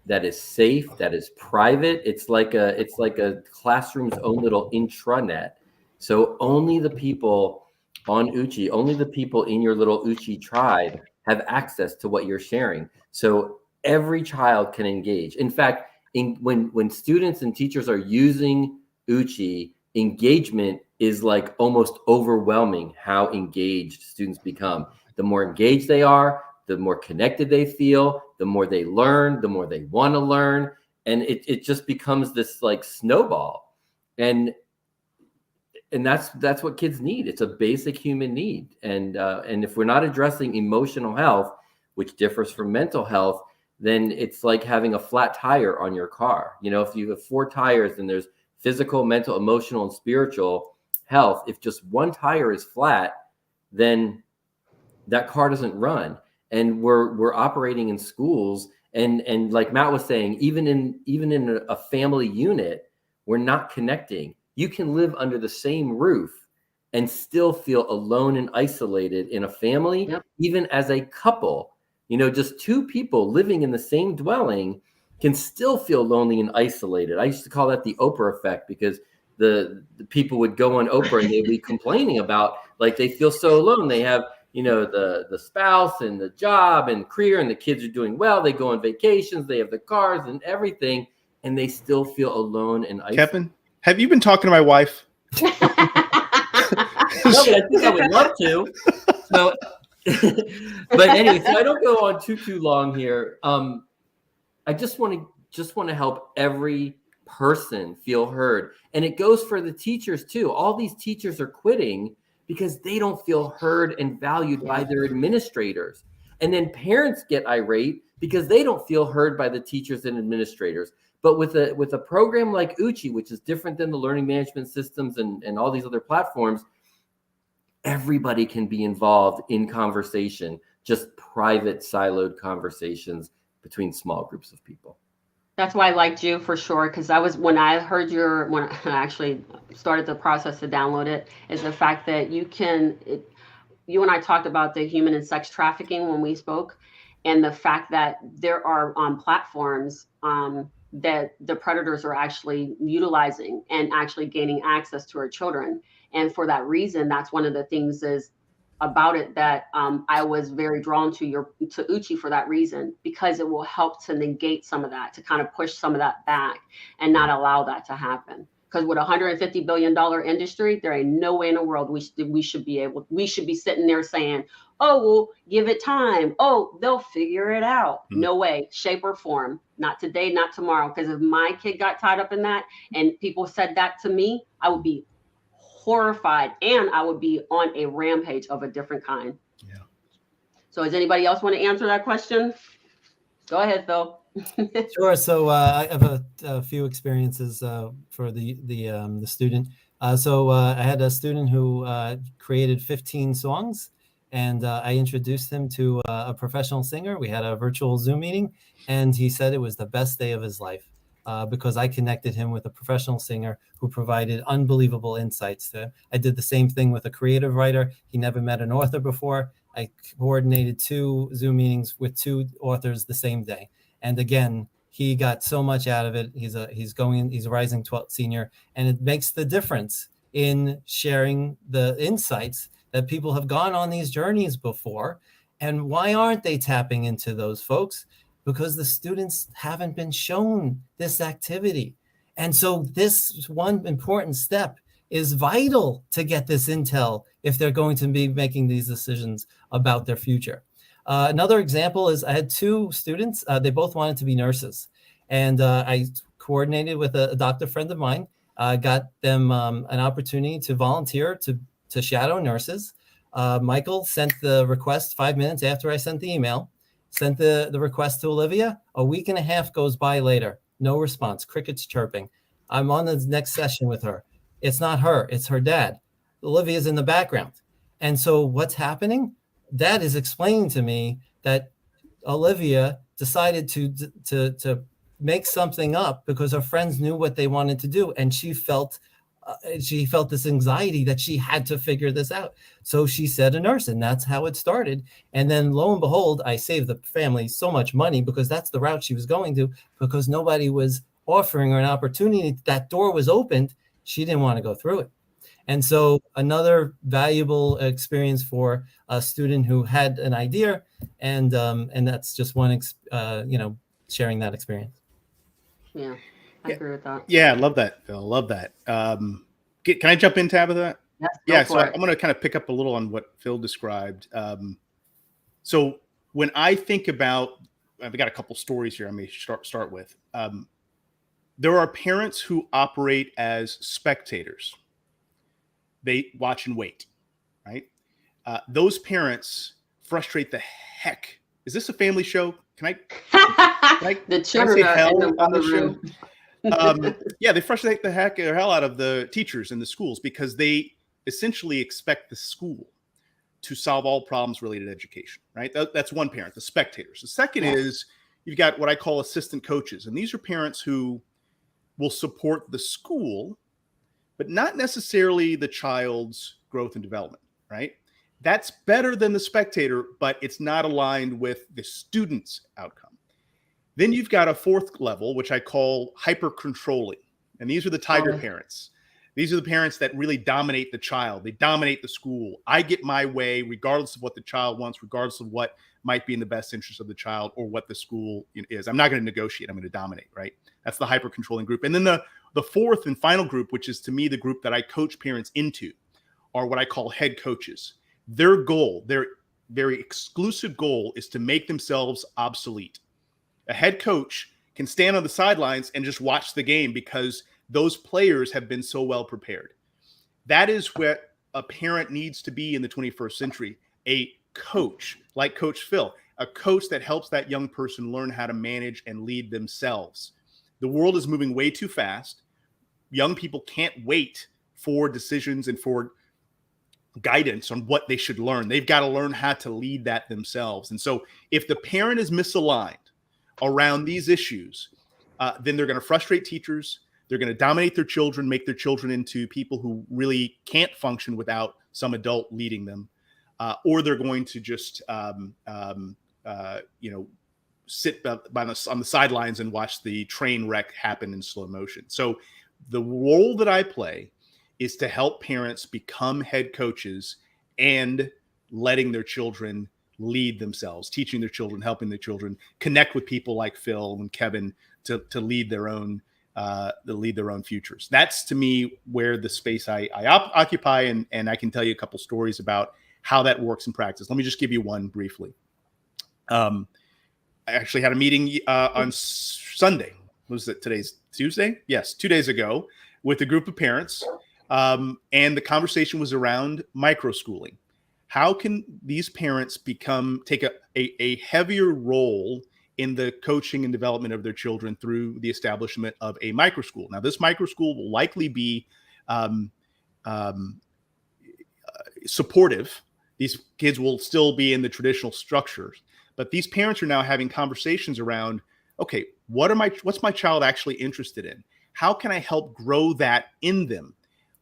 is safe, that is private. It's like a classroom's own little intranet. So only the people on Uchi, only the people in your little Uchi tribe have access to what you're sharing. So every child can engage. In fact, when students and teachers are using Uchi, engagement is like almost overwhelming how engaged students become. The more engaged they are, the more connected they feel, the more they learn, the more they want to learn. And it just becomes this like snowball. And that's what kids need. It's a basic human need. And if we're not addressing emotional health, which differs from mental health, then it's like having a flat tire on your car. You know, if you have 4 tires, and there's physical, mental, emotional, and spiritual health. If just one tire is flat, then that car doesn't run. And we're operating in schools, and like Matt was saying, even in a family unit, we're not connecting. You can live under the same roof and still feel alone and isolated in a family. Yep. Even as a couple, you know, just 2 people living in the same dwelling can still feel lonely and isolated. I used to call that the Oprah effect, because the people would go on Oprah and they'd be complaining about, like, they feel so alone. They have, you know, the spouse and the job and career, and the kids are doing well. They go on vacations, they have the cars and everything, and they still feel alone and isolated. Kevin, have you been talking to my wife? No, but I think I would love to. So, but anyway, so I don't go on too long here. I just want to help every person feel heard. And it goes for the teachers too. All these teachers are quitting because they don't feel heard and valued by their administrators. And then parents get irate because they don't feel heard by the teachers and administrators. But with a program like Uchi, which is different than the learning management systems and all these other platforms, everybody can be involved in conversation, just private siloed conversations between small groups of people. That's why I liked you for sure, because when I actually started the process to download it, is the fact that you and I talked about the human and sex trafficking when we spoke, and the fact that there are platforms that the predators are actually utilizing and actually gaining access to our children. And for that reason, that's one of the things is about it that I was very drawn to Uchi for that reason, because it will help to negate some of that, to kind of push some of that back and not allow that to happen. Because with a $150 billion industry, there ain't no way in the world we should be sitting there saying, oh, well, give it time. Oh, they'll figure it out. Mm-hmm. No way, shape or form. Not today, not tomorrow. Because if my kid got tied up in that and people said that to me, I would be horrified, and I would be on a rampage of a different kind. Yeah. So does anybody else want to answer that question? Go ahead, Phil. Sure. So I have a few experiences for the student. I had a student who created 15 songs, and I introduced him to a professional singer. We had a virtual Zoom meeting, and he said it was the best day of his life because I connected him with a professional singer who provided unbelievable insights to him. I did the same thing with a creative writer. He never met an author before. I coordinated 2 Zoom meetings with 2 authors the same day. And again, he got so much out of it. He's a rising 12th senior, and it makes the difference in sharing the insights that people have gone on these journeys before. And why aren't they tapping into those folks? Because the students haven't been shown this activity. And so this one important step is vital to get this intel if they're going to be making these decisions about their future. Another example is I had 2 students. They both wanted to be nurses. And I coordinated with a doctor friend of mine, got them an opportunity to volunteer to shadow nurses. Michael sent the request 5 minutes after I sent the email, sent the request to Olivia. A week and a half goes by later. No response, crickets chirping. I'm on the next session with her. It's not her, it's her dad. Olivia's in the background. And so what's happening? Dad is explaining to me that Olivia decided to make something up because her friends knew what they wanted to do, and she felt this anxiety that she had to figure this out. So she said a nurse, and that's how it started. And then lo and behold, I saved the family so much money because that's the route she was going to, because nobody was offering her an opportunity. That door was opened. She didn't want to go through it. And so another valuable experience for a student who had an idea, and that's just one, sharing that experience. Yeah, I agree with that. Yeah, I love that, Phil. Love that. Can I jump in, Tabitha? Yes, So I'm going to kind of pick up a little on what Phil described. So when I think about, I've got a couple stories here I may start with. There are parents who operate as spectators. They watch and wait, right? Those parents frustrate the heck. Is this a family show? Can I the children are in the other room. They frustrate the hell out of the teachers in the schools because they essentially expect the school to solve all problems related to education, right? That's one parent, the spectators. The second is you've got what I call assistant coaches. And these are parents who will support the school, but not necessarily the child's growth and development, right? That's better than the spectator, but it's not aligned with the student's outcome. Then you've got a 4th level, which I call hyper controlling. And these are the tiger parents. These are the parents that really dominate the child. They dominate the school. I get my way regardless of what the child wants, regardless of what might be in the best interest of the child or what the school is. I'm not going to negotiate. I'm going to dominate, right? That's the hyper controlling group. And then the 4th and final group, which is to me the group that I coach parents into, are what I call head coaches. Their goal, their very exclusive goal, is to make themselves obsolete. A head coach can stand on the sidelines and just watch the game because those players have been so well prepared. That is what a parent needs to be in the 21st century. A coach, like Coach Phil, a coach that helps that young person learn how to manage and lead themselves. The world is moving way too fast. Young people can't wait for decisions and for guidance on what they should learn. They've got to learn how to lead that themselves. And so if the parent is misaligned around these issues, then they're going to frustrate teachers. They're going to dominate their children, make their children into people who really can't function without some adult leading them. Or they're going to just, sit on the sidelines and watch the train wreck happen in slow motion. So the role that I play is to help parents become head coaches and letting their children lead themselves, teaching their children, helping their children connect with people like Phil and Kevin to lead their own futures. That's to me where the space I occupy, and I can tell you a couple stories about how that works in practice. Let me just give you one briefly. I actually had a meeting on Sunday. What was it? Today's Tuesday? Yes, 2 days ago, with a group of parents. And the conversation was around microschooling. How can these parents take a heavier role in the coaching and development of their children through the establishment of a micro school. Now, this micro school will likely be supportive. These kids will still be in the traditional structures, but these parents are now having conversations around, okay, what's my child actually interested in? How can I help grow that in them?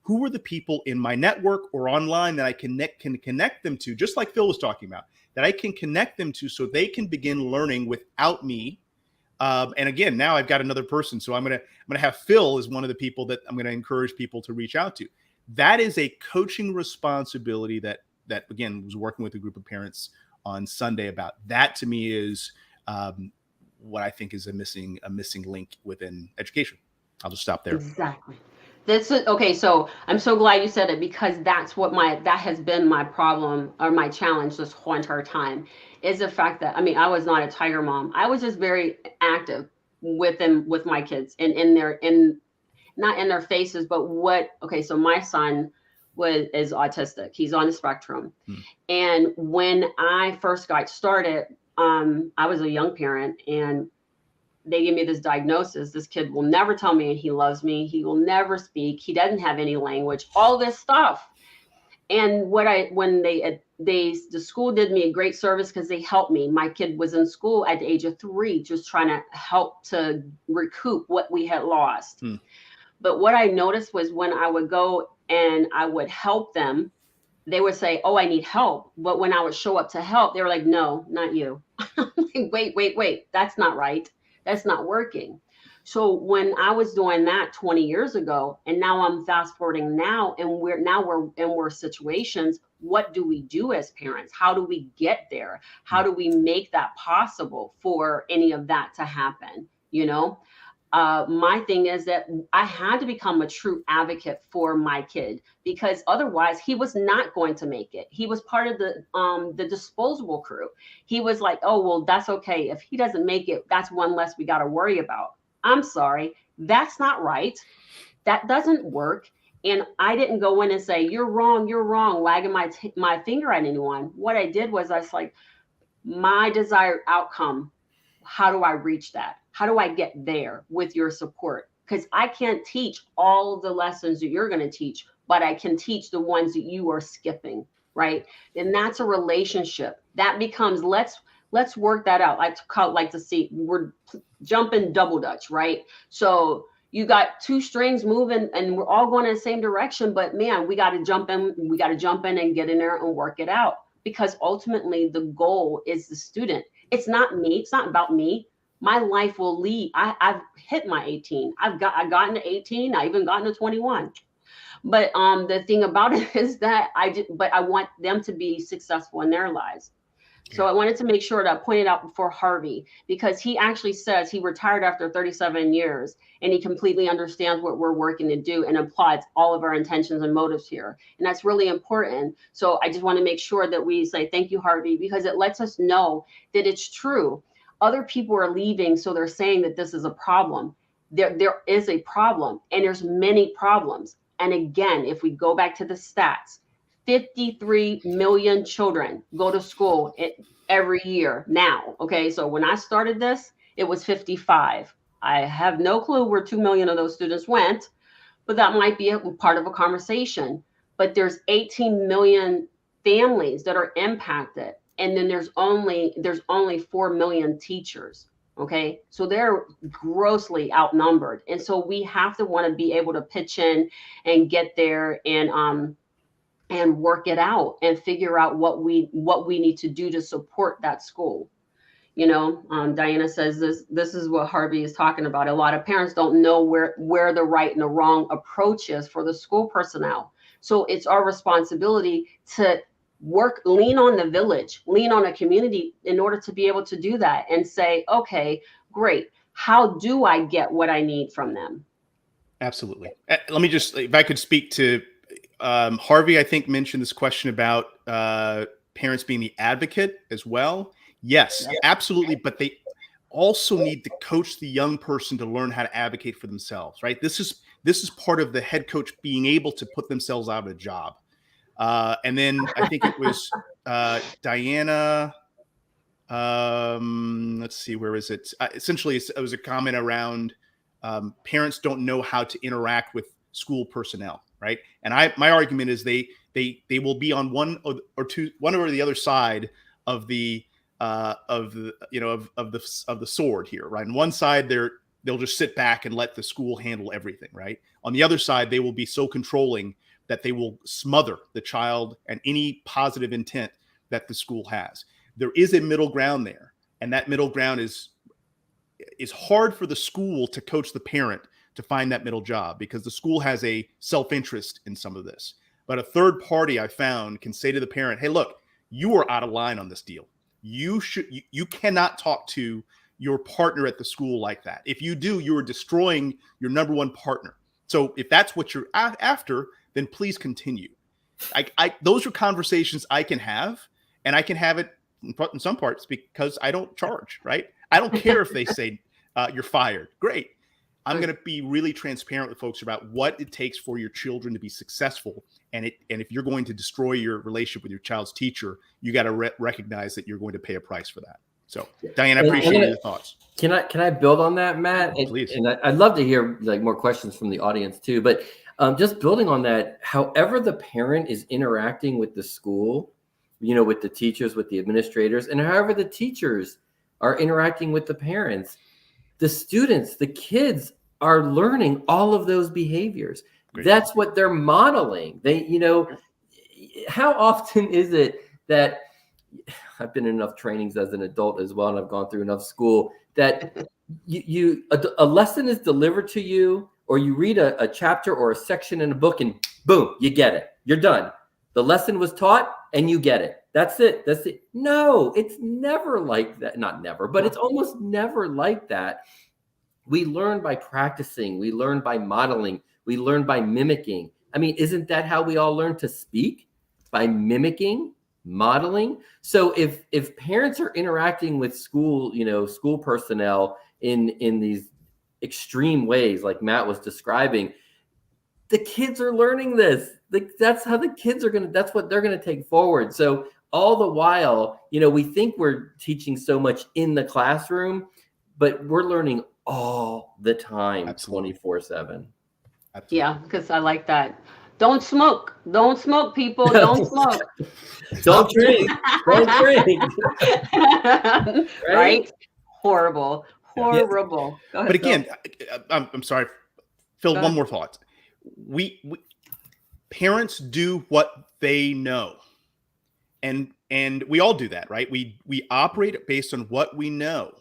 Who are the people in my network or online that I can connect them to, just like Phil was talking about, that I can connect them to so they can begin learning without me. And again, now I've got another person. So I'm gonna have Phil as one of the people that I'm gonna encourage people to reach out to. That is a coaching responsibility that again was working with a group of parents on Sunday about. That to me is what I think is a missing link within education. I'll just stop there. Exactly. Okay. So I'm so glad you said it, because that's what that has been my problem or my challenge this whole entire time, is the fact that, I mean, I was not a tiger mom. I was just very active with my kids, and not in their faces, but okay. So my son is autistic. He's on the spectrum. And when I first got started, I was a young parent, and they gave me this diagnosis. This kid will never tell me he loves me. He will never speak. He doesn't have any language, all this stuff. And the school did me a great service, because they helped me. My kid was in school at the age of 3, just trying to help to recoup what we had lost. But what I noticed was, when I would go and I would help them, they would say, oh, I need help. But when I would show up to help, they were like, no, not you. Wait, that's not right. That's not working. So when I was doing that 20 years ago, and now I'm fast forwarding now, and we're in worse situations, what do we do as parents? How do we get there? How do we make that possible for any of that to happen? You know, my thing is that I had to become a true advocate for my kid, because otherwise he was not going to make it. He was part of the disposable crew. He was like, oh, well, that's okay. If he doesn't make it, that's one less we got to worry about. I'm sorry. That's not right. That doesn't work. And I didn't go in and say, you're wrong, wagging my finger at anyone. What I did was, I was like, my desired outcome, how do I reach that? How do I get there with your support? Because I can't teach all the lessons that you're going to teach, but I can teach the ones that you are skipping, right? And that's a relationship. That becomes, let's work that out. Like to see, we're jumping double dutch, right? So you got 2 strings moving, and we're all going in the same direction, but man, we got to jump in and get in there and work it out, because ultimately the goal is the student. It's not me. It's not about me. My life will lead. I've hit my 18. I've gotten to 18. I even gotten to 21. But the thing about it is that I want them to be successful in their lives. So I wanted to make sure that I pointed out before Harvey, because he actually says he retired after 37 years, and he completely understands what we're working to do and applies all of our intentions and motives here. And that's really important. So I just want to make sure that we say, thank you, Harvey, because it lets us know that it's true. Other people are leaving, so they're saying that this is a problem. There is a problem, and there's many problems. And again, if we go back to the stats, 53 million children go to school every year now. Okay, so when I started this, it was 55. I have no clue where 2 million of those students went, but that might be a part of a conversation. But there's 18 million families that are impacted. And then there's only 4 million teachers. Okay, so they're grossly outnumbered. And so we have to want to be able to pitch in and get there and work it out and figure out what we need to do to support that school. You know, Diana says this is what Harvey is talking about. A lot of parents don't know where the right and the wrong approach is for the school personnel. So it's our responsibility to lean on the village, lean on a community in order to be able to do that and say, okay, great. How do I get what I need from them? Absolutely. Let me just, if I could speak to Harvey, I think mentioned this question about parents being the advocate as well. Yes, absolutely. But they also need to coach the young person to learn how to advocate for themselves, right? This is part of the head coach being able to put themselves out of a job. And then I think it was Diana. let's see, where is it? Essentially, it was a comment around parents don't know how to interact with school personnel, right? And my argument is they will be on one or the other side of the sword here, right? On one side, they'll just sit back and let the school handle everything, right? On the other side, they will be so controlling that they will smother the child and any positive intent that the school has. There is a middle ground there, and that middle ground is hard for the school to coach the parent to find that middle job, because the school has a self-interest in some of this. But a third party, I found, can say to the parent, hey, look, you are out of line on this deal. You cannot talk to your partner at the school like that. If you do, you are destroying your number one partner. So if that's what you're after, then please continue. Those are conversations I can have, and I can have it in some parts because I don't charge, right? I don't care if they say you're fired. Great. I'm going to be really transparent with folks about what it takes for your children to be successful. And if you're going to destroy your relationship with your child's teacher, you got to recognize that you're going to pay a price for that. So, Diane, I appreciate your thoughts. Can I build on that, Matt? Please. And I'd love to hear more questions from the audience too. But just building on that, however the parent is interacting with the school, with the teachers, with the administrators, and however the teachers are interacting with the parents, the students, the kids are learning all of those behaviors. Great. That's what they're modeling. How often is it that I've been in enough trainings as an adult as well, and I've gone through enough school that a lesson is delivered to you, or you read a chapter or a section in a book, and boom, you get it. You're done. The lesson was taught and you get it. That's it. No, it's never like that. Not never, but it's almost never like that. We learn by practicing. We learn by modeling. We learn by mimicking. I mean, isn't that how we all learn to speak? By mimicking, modeling. So if parents are interacting with school personnel in these extreme ways, like Matt was describing, the kids are learning this. That's how the kids are that's what they're going to take forward. So all the while, we think we're teaching so much in the classroom, but we're learning all the time, 24/7. Yeah, because I like that. Don't smoke. Don't smoke, people. Don't smoke. Don't drink. Don't drink. Right? Horrible. Horrible. Yeah. But again, I'm sorry, Phil, one more thought. We parents do what they know. And we all do that, right? We operate based on what we know.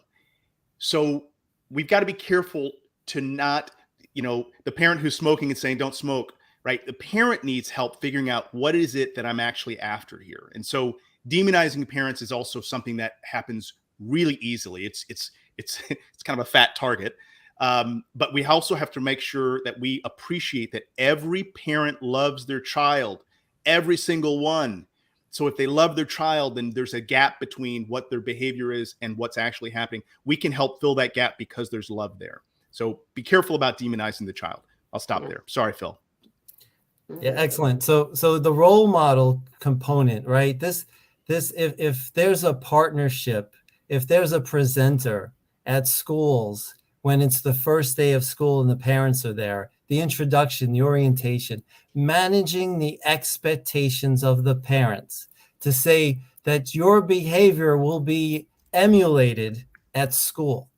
So we've got to be careful to not, the parent who's smoking and saying, don't smoke, right? The parent needs help figuring out what is it that I'm actually after here. And so demonizing parents is also something that happens really easily. It's kind of a fat target. But we also have to make sure that we appreciate that every parent loves their child, every single one. So if they love their child, then there's a gap between what their behavior is and what's actually happening. We can help fill that gap because there's love there. So be careful about demonizing the child. I'll stop there. Sorry, Phil. Yeah, excellent. So the role model component, right? This if there's a partnership, if there's a presenter at schools when it's the first day of school and the parents are there, the introduction, the orientation, managing the expectations of the parents to say that your behavior will be emulated at school.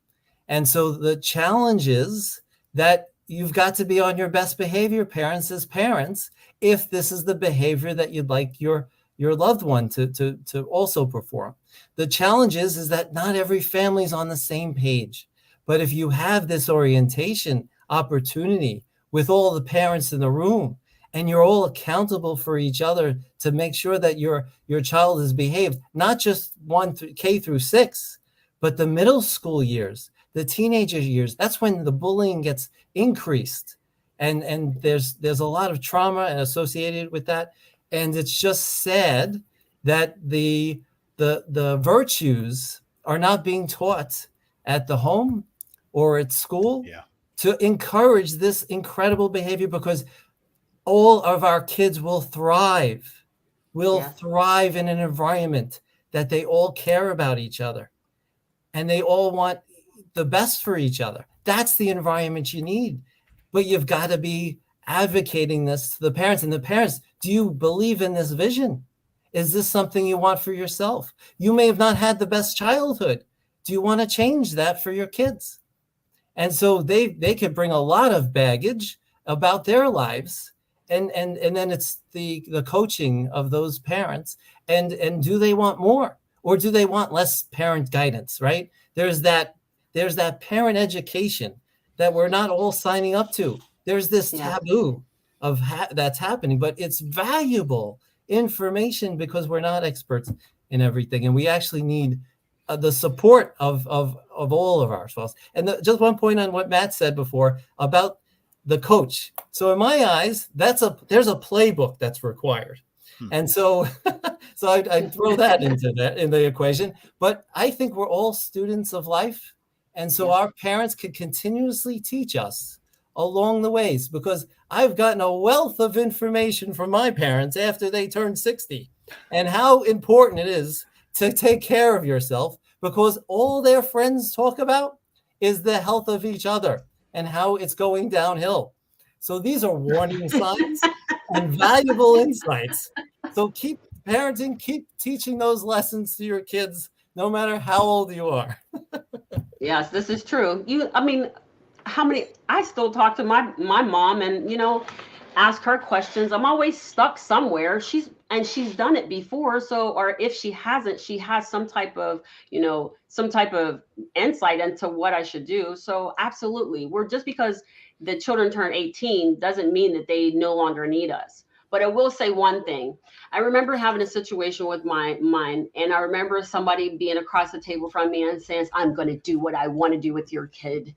And so the challenge is that you've got to be on your best behavior, parents as parents, if this is the behavior that you'd like your loved one to also perform. The challenge is that not every family is on the same page. But if you have this orientation opportunity with all the parents in the room, and you're all accountable for each other to make sure that your child is behaved, not just K through 6, but the middle school years, the teenager years, that's when the bullying gets increased. And there's a lot of trauma associated with that. And it's just sad that the virtues are not being taught at the home or at school to encourage this incredible behavior, because all of our kids will thrive in an environment that they all care about each other and they all want the best for each other. That's the environment you need. But you've got to be advocating this to the parents. And the parents, do you believe in this vision? Is this something you want for yourself? You may have not had the best childhood. Do you want to change that for your kids? And so they can bring a lot of baggage about their lives. And then it's the coaching of those parents. And do they want more? Or do they want less parent guidance, right? There's that parent education that we're not all signing up to. There's this taboo of that's happening, but it's valuable information because we're not experts in everything. And we actually need the support of all of ourselves. And just one point on what Matt said before about the coach. So in my eyes, there's a playbook that's required. And so I throw that in the equation. But I think we're all students of life. And so our parents can continuously teach us along the ways, because I've gotten a wealth of information from my parents after they turned 60 and how important it is to take care of yourself, because all their friends talk about is the health of each other and how it's going downhill. So these are warning signs and valuable insights. So keep parenting, keep teaching those lessons to your kids, no matter how old you are. Yes, this is true. I still talk to my mom and, ask her questions. I'm always stuck somewhere. She's done it before. So, or if she hasn't, she has some type of insight into what I should do. So absolutely. Just because the children turn 18 doesn't mean that they no longer need us. But I will say one thing. I remember having a situation with mine, and I remember somebody being across the table from me and saying, "I'm going to do what I want to do with your kid."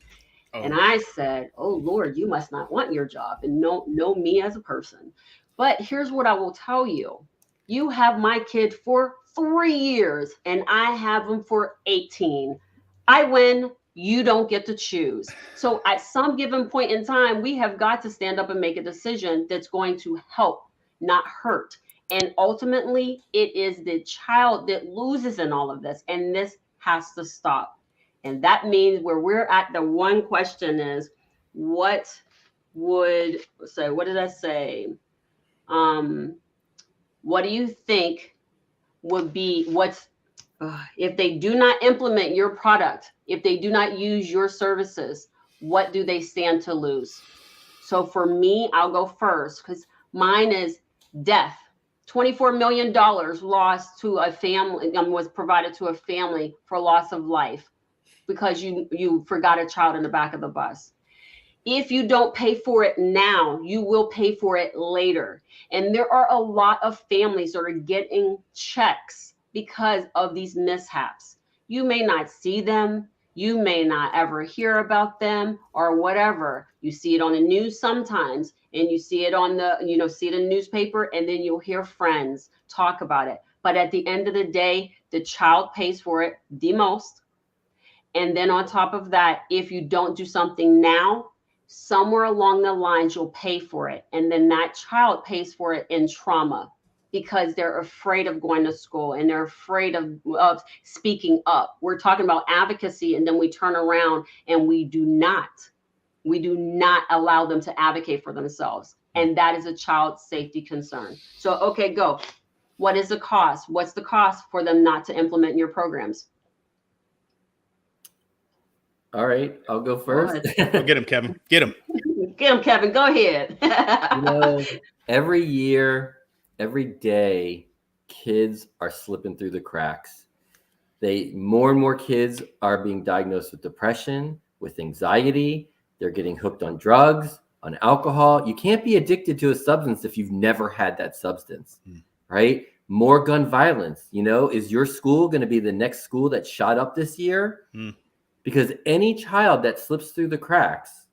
Oh. And I said, "Oh Lord, you must not want your job and know me as a person." But here's what I will tell you. You have my kid for 3 years and I have him for 18. I win. You don't get to choose. So at some given point in time, we have got to stand up and make a decision that's going to help, not hurt. And ultimately, it is the child that loses in all of this. And this has to stop. And that means where we're at, the one question is, what did I say? What do you think would be if they do not implement your product, if they do not use your services, what do they stand to lose? So for me, I'll go first because mine is death. $24 million lost to a family, was provided to a family for loss of life because you forgot a child in the back of the bus. If you don't pay for it now, you will pay for it later. And there are a lot of families that are getting checks because of these mishaps. You may not see them. You may not ever hear about them or whatever. You see it on the news sometimes, and you see it on see it in the newspaper, and then you'll hear friends talk about it. But at the end of the day, the child pays for it the most. And then on top of that, if you don't do something now, somewhere along the lines, you'll pay for it. And then that child pays for it in trauma because they're afraid of going to school and they're afraid of speaking up. We're talking about advocacy, and then we turn around and we do not allow them to advocate for themselves. And that is a child safety concern. So, okay, go. What is the cost? What's the cost for them not to implement your programs? All right, I'll go first. Go get him, Kevin. Get him. Get him, Kevin. Go ahead. Every year, every day, kids are slipping through the cracks. More and more kids are being diagnosed with depression, with anxiety. They're getting hooked on drugs, on alcohol. You can't be addicted to a substance if you've never had that substance, right? More gun violence. Is your school going to be the next school that shot up this year? Because any child that slips through the cracks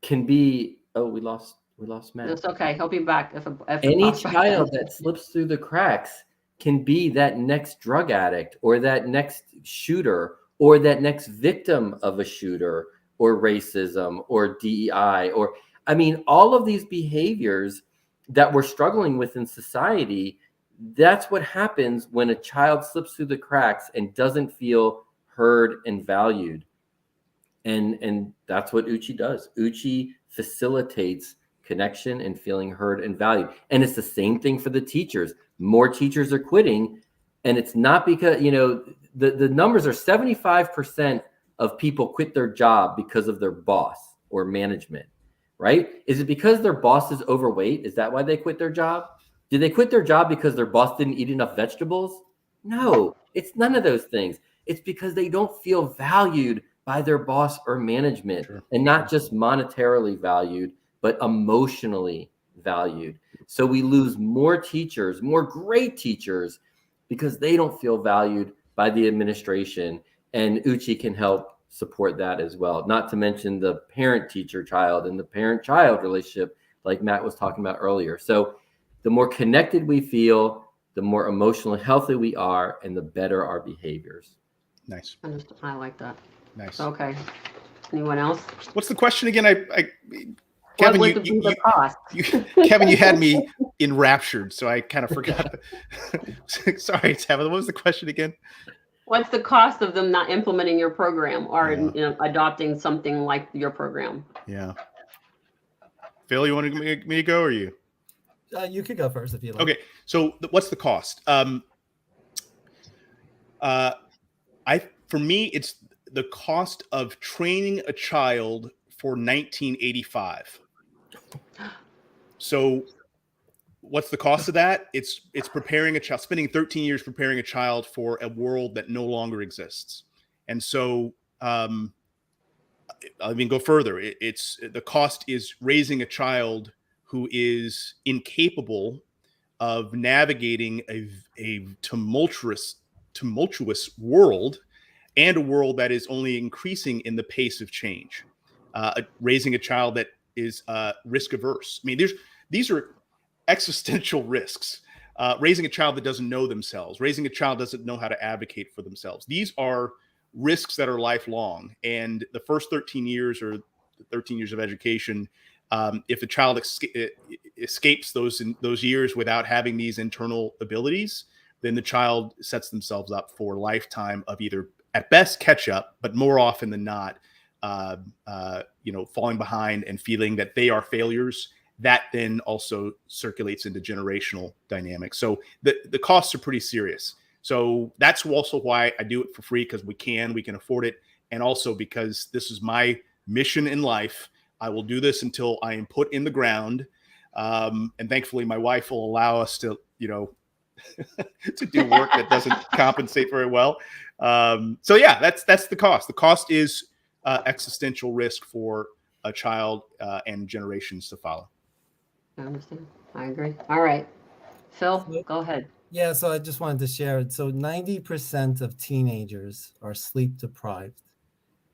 can be. Oh, we lost Matt. It's okay. He'll be back. If any child that slips through the cracks can be that next drug addict or that next shooter or that next victim of a shooter or racism or DEI all of these behaviors that we're struggling with in society. that's what happens when a child slips through the cracks and doesn't feel heard and valued. And that's what Uchi does. Uchi facilitates connection and feeling heard and valued. And it's the same thing for the teachers. More teachers are quitting. And it's not because, the numbers are 75% of people quit their job because of their boss or management, right? Is it because their boss is overweight? Is that why they quit their job? Did they quit their job because their boss didn't eat enough vegetables? No, it's none of those things. It's because they don't feel valued by their boss or management, and not just monetarily valued, but emotionally valued. So we lose more teachers, more great teachers, because they don't feel valued by the administration. And Uchi can help support that as well. Not to mention the parent-teacher-child and the parent-child relationship, like Matt was talking about earlier. So the more connected we feel, the more emotionally healthy we are, and the better our behaviors. Nice. I like that. Nice. Okay. Anyone else? What's the question again? Kevin, Kevin, you had me enraptured, so I kind of forgot. Sorry, Tabitha. What was the question again? What's the cost of them not implementing your program or adopting something like your program? Yeah. Phil, you want me to go, or you? You could go first if you like. Okay. So what's the cost? For me, it's the cost of training a child for 1985. So what's the cost of that? It's preparing a child, spending 13 years preparing a child for a world that no longer exists. And so, I mean, go further. It's the cost is raising a child who is incapable of navigating a tumultuous world, and a world that is only increasing in the pace of change. Raising a child that is risk averse. I mean, these are existential risks. Raising a child that doesn't know themselves, raising a child that doesn't know how to advocate for themselves. These are risks that are lifelong. And the first 13 years or 13 years of education, if the child escapes those years without having these internal abilities, then the child sets themselves up for a lifetime of either at best catch up, but more often than not, falling behind and feeling that they are failures. That then also circulates into generational dynamics. So the costs are pretty serious. So that's also why I do it for free, because we can afford it. And also because this is my mission in life. I will do this until I am put in the ground. And thankfully my wife will allow us to, to do work that doesn't compensate very well. So yeah, that's the cost. The cost is existential risk for a child and generations to follow. I understand. I agree. All right. Phil, go ahead. Yeah, so I just wanted to share it. So 90% of teenagers are sleep deprived.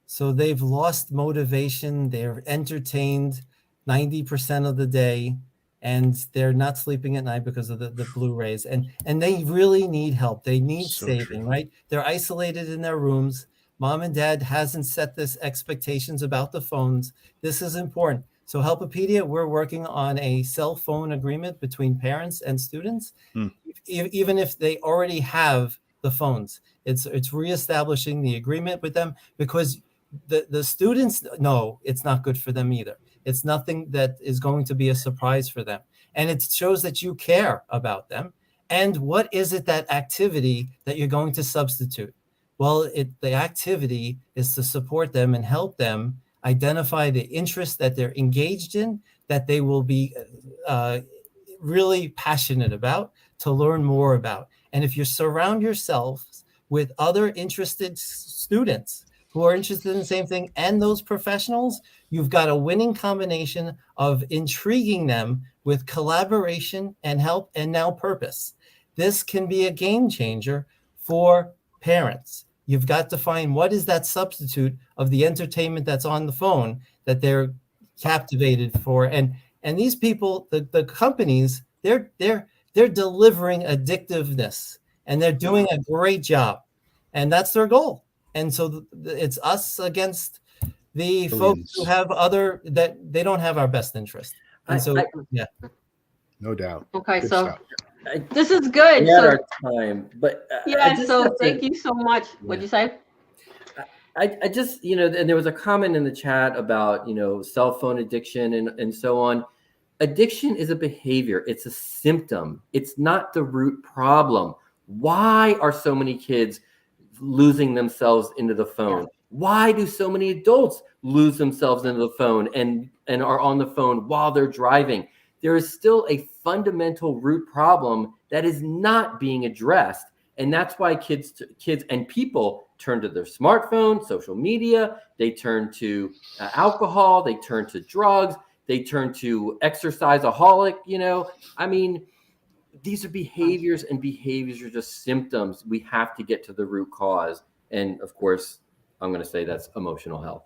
So they've lost motivation. They're entertained 90% of the day, and they're not sleeping at night because of the blue rays. And they really need help. They need saving, right? They're isolated in their rooms. Mom and dad hasn't set this expectations about the phones. This is important. So Helpopedia, we're working on a cell phone agreement between parents and students, even if they already have the phones. It's reestablishing the agreement with them, because the students know it's not good for them either. It's nothing that is going to be a surprise for them. And it shows that you care about them. And what is it, that activity that you're going to substitute? Well, the activity is to support them and help them identify the interests that they're engaged in, that they will be really passionate about, to learn more about. And if you surround yourselves with other interested students who are interested in the same thing, and those professionals, you've got a winning combination of intriguing them with collaboration and help, and now purpose. This can be a game changer for parents. You've got to find what is that substitute of the entertainment that's on the phone that they're captivated for. And these people, the companies, they're delivering addictiveness, and they're doing a great job, and that's their goal. And so it's us against the folks who have that they don't have our best interest. And yeah. No doubt. Okay, Good so stuff. This is good. We had So our time, but I yeah, just so have to. thank you so much. What'd you say? I just, and there was a comment in the chat about, cell phone addiction and so on. Addiction is a behavior. It's a symptom. It's not the root problem. Why are so many kids losing themselves into the phone? Yeah. Why do so many adults lose themselves into the phone and are on the phone while they're driving? There is still a fundamental root problem that is not being addressed. And that's why kids and people turn to their smartphone, social media, they turn to alcohol, they turn to drugs, they turn to exerciseaholic, I mean, these are behaviors, and behaviors are just symptoms. We have to get to the root cause. And of course, I'm going to say that's emotional health.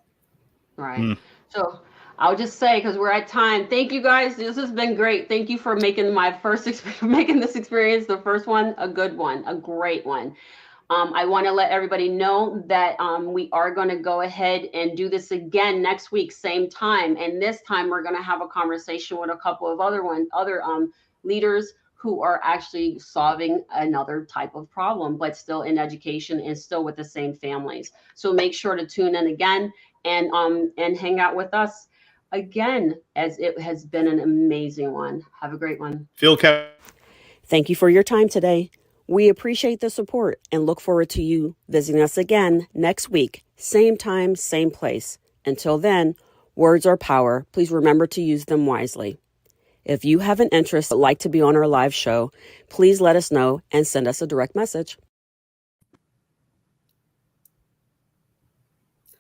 Right. So I'll just say, because we're at time, thank you guys. This has been great. Thank you for making making this experience, the first one, a good one, a great one. I want to let everybody know that we are going to go ahead and do this again next week, same time. And this time we're going to have a conversation with a couple of other leaders who are actually solving another type of problem, but still in education and still with the same families. So make sure to tune in again and hang out with us again, as it has been an amazing one. Have a great one. Phil, Kevin. Thank you for your time today. We appreciate the support and look forward to you visiting us again next week, same time, same place. Until then, words are power. Please remember to use them wisely. If you have an interest, like to be on our live show, please let us know and send us a direct message.